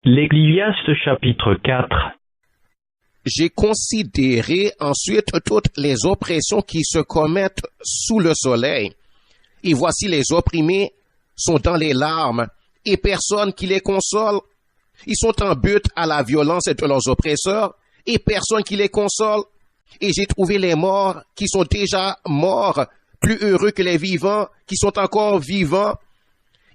L'Ecclésiaste chapitre 4. J'ai considéré ensuite toutes les oppressions qui se commettent sous le soleil. Et voici les opprimés sont dans les larmes, et personne qui les console. Ils sont en butte à la violence de leurs oppresseurs, et personne qui les console. Et j'ai trouvé les morts qui sont déjà morts, plus heureux que les vivants qui sont encore vivants,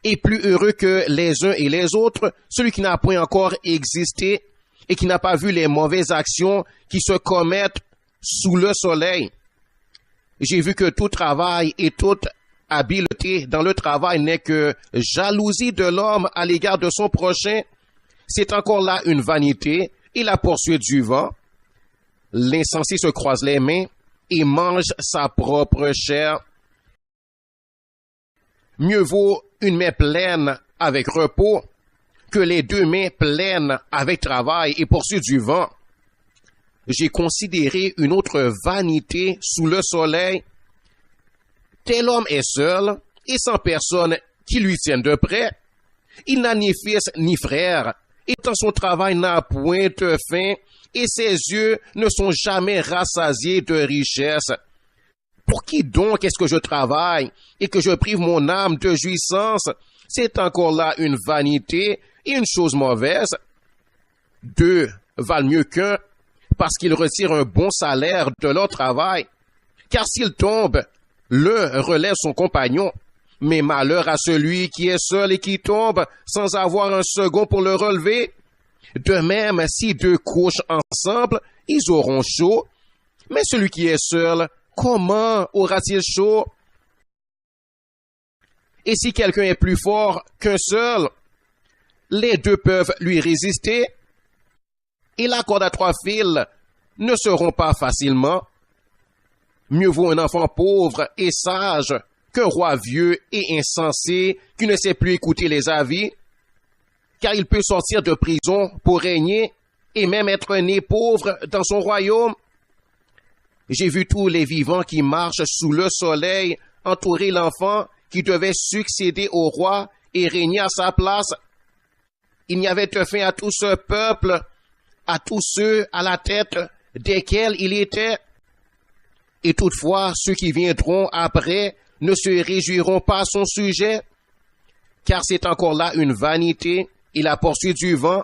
et plus heureux que les uns et les autres, celui qui n'a point encore existé et qui n'a pas vu les mauvaises actions qui se commettent sous le soleil. J'ai vu que tout travail et toute habileté dans le travail n'est que jalousie de l'homme à l'égard de son prochain. C'est encore là une vanité et la poursuite du vent. L'insensé se croise les mains et mange sa propre chair. Mieux vaut une main pleine avec repos que les deux mains pleines avec travail et poursuite du vent. J'ai considéré une autre vanité sous le soleil. Tel homme est seul et sans personne qui lui tienne de près. Il n'a ni fils ni frère, et dans son travail n'a point de fin, et ses yeux ne sont jamais rassasiés de richesse. Pour qui donc est-ce que je travaille et que je prive mon âme de jouissance? C'est encore là une vanité et une chose mauvaise. Deux valent mieux qu'un parce qu'ils retirent un bon salaire de leur travail. Car s'ils tombent, l'un relève son compagnon. Mais malheur à celui qui est seul et qui tombe sans avoir un second pour le relever. De même, si deux couchent ensemble, ils auront chaud. Mais celui qui est seul, comment aura-t-il chaud? Et si quelqu'un est plus fort qu'un seul, les deux peuvent lui résister. Et la corde à trois fils ne se rompt pas facilement. Mieux vaut un enfant pauvre et sage qu'un roi vieux et insensé qui ne sait plus écouter les avis, car il peut sortir de prison pour régner et même être né pauvre dans son royaume. J'ai vu tous les vivants qui marchent sous le soleil entourer l'enfant qui devait succéder au roi et régner à sa place. Il n'y avait de fin à tout ce peuple, à tous ceux à la tête desquels il était. Et toutefois, ceux qui viendront après ne se réjouiront pas à son sujet, car c'est encore là une vanité et la poursuite du vent.